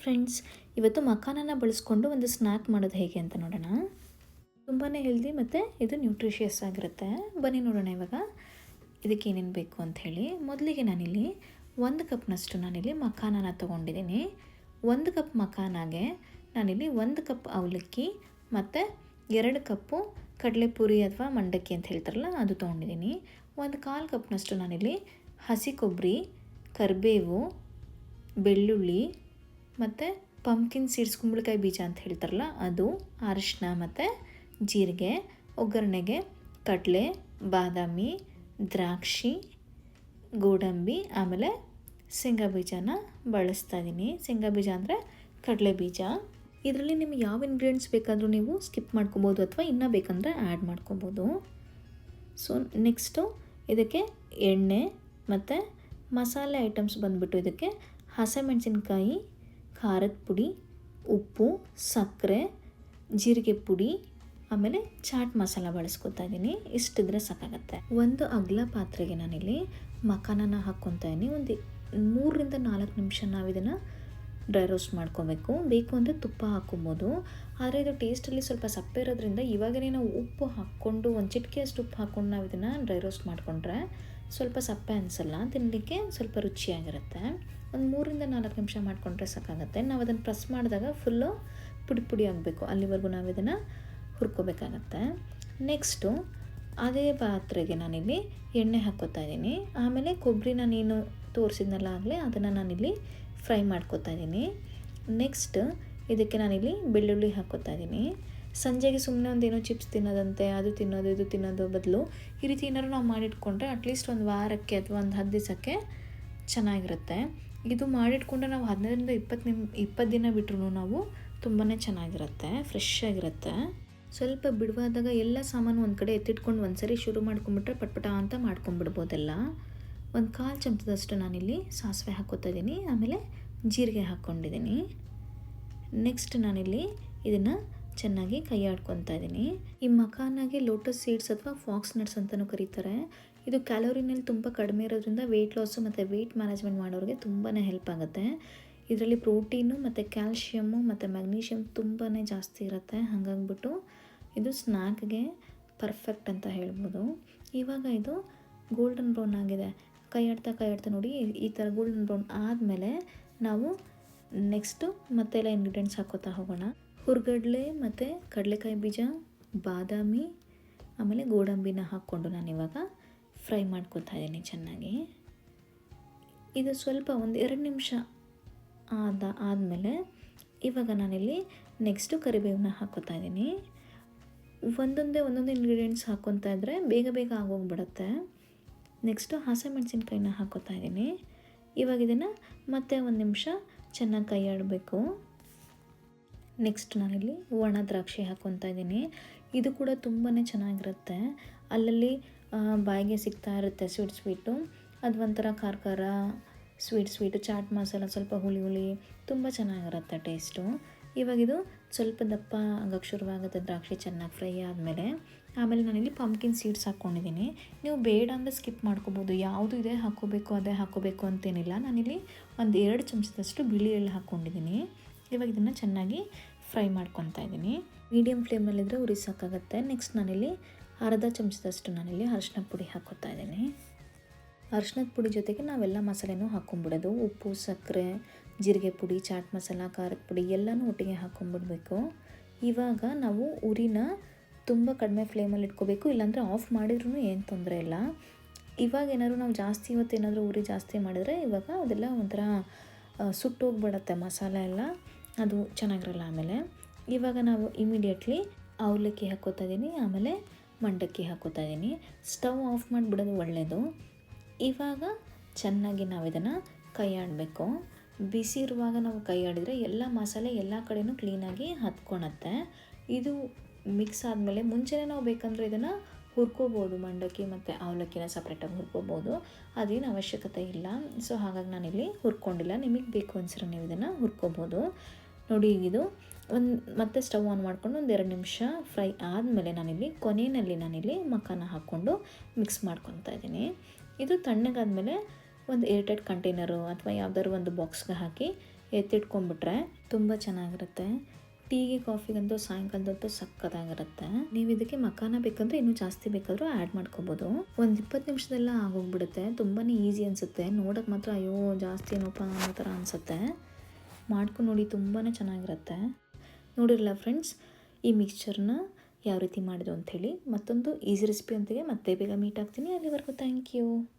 Friends, ಇವತ್ತು ಮಖಾನನ ಬಳಸ್ಕೊಂಡು ಒಂದು ಸ್ನ್ಯಾಕ್ ಮಾಡೋದು ಹೇಗೆ ಅಂತ ನೋಡೋಣ. ತುಂಬಾ ಹೆಲ್ದಿ ಮತ್ತು ಇದು ನ್ಯೂಟ್ರಿಷಿಯಸ್ ಆಗಿರುತ್ತೆ. ಬನ್ನಿ ನೋಡೋಣ ಇವಾಗ ಇದಕ್ಕೆ ಏನೇನು ಬೇಕು ಅಂಥೇಳಿ. ಮೊದಲಿಗೆ ನಾನಿಲ್ಲಿ 1 ಕಪ್ನಷ್ಟು ಮಖಾನನ ತೊಗೊಂಡಿದ್ದೀನಿ. 1 ಕಪ್ ಮಖಾನಾಗೆ ನಾನಿಲ್ಲಿ 1 ಕಪ್ ಅವಲಕ್ಕಿ ಮತ್ತು 2 ಕಪ್ಪು ಕಡಲೆಪುರಿ ಅಥವಾ ಮಂಡಕ್ಕಿ ಅಂತ ಹೇಳ್ತಾರಲ್ಲ ಅದು ತೊಗೊಂಡಿದ್ದೀನಿ. 1/4 ಕಪ್ನಷ್ಟು ನಾನಿಲ್ಲಿ ಹಸಿ ಕೊಬ್ಬರಿ, ಕರಿಬೇವು, ಬೆಳ್ಳುಳ್ಳಿ ಮತ್ತು ಪಂಪ್ಕಿನ್ ಸೀಡ್ಸ್, ಕುಂಬಳಕಾಯಿ ಬೀಜ ಅಂತ ಹೇಳ್ತಾರಲ್ಲ ಅದು, ಅರಿಶಿನ ಮತ್ತು ಜೀರಿಗೆ, ಒಗ್ಗರಣೆಗೆ ಕಡಲೆ, ಬಾದಾಮಿ, ದ್ರಾಕ್ಷಿ, ಗೋಡಂಬಿ, ಆಮೇಲೆ ಶೇಂಗಾ ಬೀಜನ ಬಳಸ್ತಾ ಇದ್ದೀನಿ. ಶೇಂಗಾ ಬೀಜ ಅಂದರೆ ಕಡಲೆ ಬೀಜ. ಇದರಲ್ಲಿ ನಿಮಗೆ ಯಾವ ಇಂಗ್ರೀಡಿಯೆಂಟ್ಸ್ ಬೇಕಾದರೂ ನೀವು ಸ್ಕಿಪ್ ಮಾಡ್ಕೊಬೋದು ಅಥವಾ ಇನ್ನೂ ಬೇಕಂದರೆ ಆ್ಯಡ್ ಮಾಡ್ಕೊಬೋದು. ಸೊ ನೆಕ್ಸ್ಟು ಇದಕ್ಕೆ ಎಣ್ಣೆ ಮತ್ತು ಮಸಾಲೆ ಐಟಮ್ಸ್ ಬಂದುಬಿಟ್ಟು ಇದಕ್ಕೆ ಹಸಿಮೆಣಸಿನ್ಕಾಯಿ, ಖಾರದ ಪುಡಿ, ಉಪ್ಪು, ಸಕ್ಕರೆ, ಜೀರಿಗೆ ಪುಡಿ, ಆಮೇಲೆ ಚಾಟ್ ಮಸಾಲ ಬಳಸ್ಕೊತಾ ಇದ್ದೀನಿ. ಇಷ್ಟಿದ್ರೆ ಸಾಕಾಗತ್ತೆ. ಒಂದು ಅಗಲ ಪಾತ್ರೆಗೆ ನಾನಿಲ್ಲಿ ಮಖಾನನ ಹಾಕ್ಕೊತಾ ಇದ್ದೀನಿ. ಒಂದು 3-4 ನಿಮಿಷ ನಾವು ಇದನ್ನು ಡ್ರೈ ರೋಸ್ಟ್ ಮಾಡ್ಕೊಬೇಕು. ಬೇಕು ಅಂದರೆ ತುಪ್ಪ ಹಾಕ್ಕೊಬೋದು. ಆದರೆ ಇದು ಟೇಸ್ಟಲ್ಲಿ ಸ್ವಲ್ಪ ಸಪ್ಪೆ ಇರೋದ್ರಿಂದ ಇವಾಗಲೇ ನಾವು ಉಪ್ಪು ಹಾಕ್ಕೊಂಡು ಒಂದು ಚಿಟಿಕೆಯಷ್ಟು ಉಪ್ಪು ಹಾಕ್ಕೊಂಡು ನಾವು ಇದನ್ನು ಡ್ರೈ ರೋಸ್ಟ್ ಮಾಡಿಕೊಂಡ್ರೆ ಸ್ವಲ್ಪ ಸಪ್ಪೆ ಅನಿಸಲ್ಲ, ತಿನ್ನಲಿಕ್ಕೆ ಸ್ವಲ್ಪ ರುಚಿಯಾಗಿರುತ್ತೆ. ಒಂದು 3-4 ನಿಮಿಷ ಮಾಡಿಕೊಂಡ್ರೆ ಸಾಕಾಗುತ್ತೆ. ನಾವು ಅದನ್ನು ಪ್ರೆಸ್ ಮಾಡಿದಾಗ ಫುಲ್ಲು ಪುಡಿ ಪುಡಿ ಆಗಬೇಕು, ಅಲ್ಲಿವರೆಗೂ ನಾವು ಇದನ್ನು ಹುರ್ಕೋಬೇಕಾಗತ್ತೆ. ನೆಕ್ಸ್ಟು ಅದೇ ಪಾತ್ರೆಗೆ ನಾನಿಲ್ಲಿ ಎಣ್ಣೆ ಹಾಕ್ಕೋತಾ ಇದ್ದೀನಿ. ಆಮೇಲೆ ಕೊಬ್ಬರಿನ ನೀನು ತೋರಿಸಿದ್ನಲ್ಲ ಆಗಲೇ ಅದನ್ನು ನಾನಿಲ್ಲಿ ಫ್ರೈ ಮಾಡ್ಕೋತಾ ಇದ್ದೀನಿ. ನೆಕ್ಸ್ಟ್ ಇದಕ್ಕೆ ನಾನಿಲ್ಲಿ ಬೆಳ್ಳುಳ್ಳಿ ಹಾಕ್ಕೋತಾ ಇದ್ದೀನಿ. ಸಂಜೆಗೆ ಸುಮ್ಮನೆ ಒಂದೇನೋ ಚಿಪ್ಸ್ ತಿನ್ನೋದಂತೆ ಅದು ತಿನ್ನೋದು ಇದು ತಿನ್ನೋದು ಬದಲು ಈ ರೀತಿ ಏನಾದ್ರು ನಾವು ಮಾಡಿಟ್ಕೊಂಡ್ರೆ ಅಟ್ಲೀಸ್ಟ್ ಒಂದು ವಾರಕ್ಕೆ ಅಥವಾ ಒಂದು 10 ದಿವಸಕ್ಕೆ ಚೆನ್ನಾಗಿರುತ್ತೆ. ಇದು ಮಾಡಿಟ್ಕೊಂಡ್ರೆ ನಾವು 15-20 ದಿನ ಬಿಟ್ಟರು ನಾವು ತುಂಬಾ ಚೆನ್ನಾಗಿರುತ್ತೆ, ಫ್ರೆಶ್ ಆಗಿರುತ್ತೆ. ಸ್ವಲ್ಪ ಬಿಡುವಾದಾಗ ಎಲ್ಲ ಸಾಮಾನು ಒಂದು ಕಡೆ ಎತ್ತಿಟ್ಕೊಂಡು ಒಂದ್ಸರಿ ಶುರು ಮಾಡ್ಕೊಂಬಿಟ್ರೆ ಪಟ್ಪಟ ಅಂತ ಮಾಡ್ಕೊಂಬಿಡ್ಬೋದೆಲ್ಲ. 1/4 ಚಮಚದಷ್ಟು ನಾನಿಲ್ಲಿ ಸಾಸಿವೆ ಹಾಕ್ಕೋತಾ ಇದ್ದೀನಿ. ಆಮೇಲೆ ಜೀರಿಗೆ ಹಾಕ್ಕೊಂಡಿದ್ದೀನಿ. ನೆಕ್ಸ್ಟ್ ನಾನಿಲ್ಲಿ ಇದನ್ನು ಚೆನ್ನಾಗಿ ಕೈ ಆಡ್ಕೊತಾ ಇದ್ದೀನಿ. ಈ ಮಖಾನಾಗೆ ಲೋಟಸ್ ಸೀಡ್ಸ್ ಅಥವಾ ಫಾಕ್ಸ್ ನಟ್ಸ್ ಅಂತಲೂ ಕರೀತಾರೆ. ಇದು ಕ್ಯಾಲೋರಿನಲ್ಲಿ ತುಂಬ ಕಡಿಮೆ ಇರೋದ್ರಿಂದ ವೆಯ್ಟ್ ಲಾಸು ಮತ್ತು ವೆಯ್ಟ್ ಮ್ಯಾನೇಜ್ಮೆಂಟ್ ಮಾಡೋರಿಗೆ ತುಂಬಾ ಹೆಲ್ಪ್ ಆಗುತ್ತೆ. ಇದರಲ್ಲಿ ಪ್ರೋಟೀನು ಮತ್ತು ಕ್ಯಾಲ್ಶಿಯಮ್ಮು ಮತ್ತು ಮ್ಯಾಗ್ನೀಷಿಯಮ್ ತುಂಬಾ ಜಾಸ್ತಿ ಇರುತ್ತೆ. ಹಾಗಾಗ್ಬಿಟ್ಟು ಇದು ಸ್ನ್ಯಾಕ್ಗೆ ಪರ್ಫೆಕ್ಟ್ ಅಂತ ಹೇಳ್ಬೋದು. ಇವಾಗ ಇದು ಗೋಲ್ಡನ್ ಬ್ರೌನ್ ಆಗಿದೆ. ಕೈ ಆಡ್ತಾ ನೋಡಿ ಈ ಥರ ಗೋಲ್ಡನ್ ಬ್ರೌನ್ ಆದಮೇಲೆ ನಾವು ನೆಕ್ಸ್ಟು ಮತ್ತೆಲ್ಲ ಇಂಗ್ರೀಡಿಯೆಂಟ್ಸ್ ಹಾಕೋತಾ ಹೋಗೋಣ. ಹುರ್ಗಡ್ಲೆ ಮತ್ತು ಕಡಲೆಕಾಯಿ ಬೀಜ, ಬಾದಾಮಿ, ಆಮೇಲೆ ಗೋಡಂಬಿನ ಹಾಕ್ಕೊಂಡು ನಾನಿವಾಗ ಫ್ರೈ ಮಾಡ್ಕೊತಾ ಇದ್ದೀನಿ ಚೆನ್ನಾಗಿ. ಇದು ಸ್ವಲ್ಪ ಒಂದು 2 ನಿಮಿಷ ಆದಮೇಲೆ ಇವಾಗ ನಾನಿಲ್ಲಿ ನೆಕ್ಸ್ಟು ಕರಿಬೇವನ್ನ ಹಾಕ್ಕೋತಾ ಇದ್ದೀನಿ. ಒಂದೊಂದೇ ಇಂಗ್ರೀಡಿಯೆಂಟ್ಸ್ ಹಾಕ್ಕೊತಾ ಇದ್ದರೆ ಬೇಗ ಆಗೋಗ್ಬಿಡುತ್ತೆ. ನೆಕ್ಸ್ಟು ಹಸಿಮೆಣಸಿನ್ಕಾಯಿನ ಹಾಕ್ಕೋತಾ ಇದ್ದೀನಿ. ಇವಾಗ ಇದನ್ನು ಮತ್ತೆ 1 ನಿಮಿಷ ಚೆನ್ನಾಗಿ ಕೈ ಆಡಬೇಕು. ನೆಕ್ಸ್ಟ್ ನಾನಿಲ್ಲಿ ಒಣ ದ್ರಾಕ್ಷಿ ಹಾಕ್ಕೊತಾ ಇದ್ದೀನಿ. ಇದು ಕೂಡ ತುಂಬಾ ಚೆನ್ನಾಗಿರುತ್ತೆ. ಅಲ್ಲಲ್ಲಿ ಬಾಯಿಗೆ ಸಿಗ್ತಾ ಇರುತ್ತೆ ಸ್ವೀಟು. ಅದು ಒಂಥರ ಖಾರ ಸ್ವೀಟು, ಚಾಟ್ ಮಸಾಲ ಸ್ವಲ್ಪ ಹುಳಿ ತುಂಬ ಚೆನ್ನಾಗಿರುತ್ತೆ ಟೇಸ್ಟು. ಇವಾಗಿದು ಸ್ವಲ್ಪ ದಪ್ಪ ಆಗೋಕ್ಕೆ ಶುರುವಾಗುತ್ತೆ ದ್ರಾಕ್ಷಿ ಚೆನ್ನಾಗಿ ಫ್ರೈ ಆದಮೇಲೆ. ಆಮೇಲೆ ನಾನಿಲ್ಲಿ ಪಂಪ್ಕಿನ್ ಸೀಡ್ಸ್ ಹಾಕ್ಕೊಂಡಿದ್ದೀನಿ. ನೀವು ಬೇಡ ಅಂದರೆ ಸ್ಕಿಪ್ ಮಾಡ್ಕೋಬೋದು. ಯಾವುದು ಇದೆ ಹಾಕ್ಕೋಬೇಕು ಅದೇ ಹಾಕ್ಕೋಬೇಕು ಅಂತೇನಿಲ್ಲ. ನಾನಿಲ್ಲಿ ಒಂದು 2 ಚಮಚದಷ್ಟು ಬಿಳಿ ಎಳ್ಳು ಹಾಕ್ಕೊಂಡಿದ್ದೀನಿ. ಇವಾಗ ಇದನ್ನು ಚೆನ್ನಾಗಿ ಫ್ರೈ ಮಾಡ್ಕೊತಾ ಇದ್ದೀನಿ. ಮೀಡಿಯಮ್ ಫ್ಲೇಮಲ್ಲಿದ್ದರೆ ಉರಿ ಸಾಕಾಗುತ್ತೆ. ನೆಕ್ಸ್ಟ್ ನಾನಿಲ್ಲಿ ಅರ್ಧ ಚಮಚದಷ್ಟು ನಾನಿಲ್ಲಿ ಅರಿಶಿನ ಪುಡಿ ಹಾಕ್ಕೋತಾ ಇದ್ದೀನಿ. ಅರಿಶಿನದ ಪುಡಿ ಜೊತೆಗೆ ನಾವೆಲ್ಲ ಮಸಾಲೆನೂ ಹಾಕ್ಕೊಂಬಿಡೋದು. ಉಪ್ಪು, ಸಕ್ಕರೆ, ಜೀರಿಗೆ ಪುಡಿ, ಚಾಟ್ ಮಸಾಲ, ಖಾರದ ಪುಡಿ ಎಲ್ಲನೂ ಒಟ್ಟಿಗೆ ಹಾಕ್ಕೊಂಬಿಡ್ಬೇಕು. ಇವಾಗ ನಾವು ಉರಿನ ತುಂಬ ಕಡಿಮೆ ಫ್ಲೇಮಲ್ಲಿ ಇಟ್ಕೋಬೇಕು, ಇಲ್ಲಾಂದರೆ ಆಫ್ ಮಾಡಿದ್ರೂ ಏನು ತೊಂದರೆ ಇಲ್ಲ. ಇವಾಗ ಏನಾದ್ರು ನಾವು ಜಾಸ್ತಿ ಇವತ್ತೇನಾದರೂ ಉರಿ ಜಾಸ್ತಿ ಮಾಡಿದರೆ ಇವಾಗ ಅದೆಲ್ಲ ಒಂಥರ ಸುಟ್ಟೋಗ್ಬಿಡತ್ತೆ ಮಸಾಲೆ ಎಲ್ಲ, ಅದು ಚೆನ್ನಾಗಿರಲ್ಲ ಆಮೇಲೆ. ಇವಾಗ ನಾವು ಇಮಿಡಿಯೇಟ್ಲಿ ಅವಲಕ್ಕಿ ಹಾಕ್ಕೋತಾ ಇದ್ದೀನಿ, ಆಮೇಲೆ ಮಂಡಕ್ಕಿ ಹಾಕ್ಕೋತಾ ಇದ್ದೀನಿ. ಸ್ಟವ್ ಆಫ್ ಮಾಡಿಬಿಡೋದು ಒಳ್ಳೆಯದು. ಇವಾಗ ಚೆನ್ನಾಗಿ ನಾವು ಇದನ್ನು ಕೈ ಆಡಬೇಕು. ಬಿಸಿ ಇರುವಾಗ ನಾವು ಕೈ ಆಡಿದರೆ ಎಲ್ಲ ಮಸಾಲೆ ಎಲ್ಲ ಕಡೆಯೂ ಕ್ಲೀನಾಗಿ ಹತ್ಕೊಳತ್ತೆ. ಇದು ಮಿಕ್ಸ್ ಆದಮೇಲೆ ಮುಂಚೆನೇ ನಾವು ಬೇಕಂದರೆ ಇದನ್ನು ಹುರ್ಕೋಬೋದು, ಮಂಡಕ್ಕಿ ಮತ್ತು ಅವಲಕ್ಕಿನ ಸಪ್ರೇಟಾಗಿ ಹುರ್ಕೋಬೋದು. ಅದೇನು ಅವಶ್ಯಕತೆ ಇಲ್ಲ. ಸೊ ಹಾಗಾಗಿ ನಾನಿಲ್ಲಿ ಹುರ್ಕೊಂಡಿಲ್ಲ. ನಿಮಗೆ ಬೇಕು ಅನ್ಸಿರೋ ನೀವು ಇದನ್ನು ಹುರ್ಕೋಬೋದು. ನೋಡಿ ಇದು ಮತ್ತೆ ಸ್ಟವ್ ಆನ್ ಮಾಡಿಕೊಂಡು ಒಂದು 2 ನಿಮಿಷ ಫ್ರೈ ಆದಮೇಲೆ ಕೊನೆಯಲ್ಲಿ ಮಖಾನ ಹಾಕ್ಕೊಂಡು ಮಿಕ್ಸ್ ಮಾಡ್ಕೊತಾ ಇದ್ದೀನಿ. ಇದು ತಣ್ಣಗಾದಮೇಲೆ ಒಂದು ಏರ್ಟೈಟ್ ಕಂಟೈನರು ಅಥವಾ ಯಾವುದಾದ್ರು ಒಂದು ಬಾಕ್ಸ್ಗೆ ಹಾಕಿ ಎತ್ತಿಟ್ಕೊಂಡ್ಬಿಟ್ರೆ ತುಂಬ ಚೆನ್ನಾಗಿರುತ್ತೆ. ಟೀಗೆ ಕಾಫಿಗಂತೂ ಸಾಯಂಕಾಲದಂತೂ ಸಕ್ಕತ್ತಾಗಿರುತ್ತೆ. ನೀವು ಇದಕ್ಕೆ ಮಖಾನ ಬೇಕಂದ್ರೆ ಇನ್ನೂ ಜಾಸ್ತಿ ಬೇಕಾದರೂ ಆ್ಯಡ್ ಮಾಡ್ಕೋಬೋದು. ಒಂದು 20 ನಿಮಿಷದೆಲ್ಲ ಆಗೋಗ್ಬಿಡುತ್ತೆ. ತುಂಬಾ ಈಸಿ ಅನಿಸುತ್ತೆ. ನೋಡೋಕೆ ಮಾತ್ರ ಅಯ್ಯೋ ಜಾಸ್ತಿ ಏನೋಪ್ಪ ಅನ್ನೋ ಥರ ಅನಿಸುತ್ತೆ. ಮಾಡ್ಕೊಂಡು ನೋಡಿ, ತುಂಬಾ ಚೆನ್ನಾಗಿರುತ್ತೆ. ನೋಡಿರಲ್ಲ ಫ್ರೆಂಡ್ಸ್, ಈ ಮಿಕ್ಸ್ಚರ್ನ ಯಾವ ರೀತಿ ಮಾಡಿದ್ರು ಅಂಥೇಳಿ. ಮತ್ತೊಂದು ಈಸಿ ರೆಸಿಪಿಯೊಂದಿಗೆ ಮತ್ತೆ ಬೇಗ ಮೀಟ್ ಆಗ್ತೀನಿ. ಅಲ್ಲಿವರೆಗೂ ಥ್ಯಾಂಕ್ ಯು.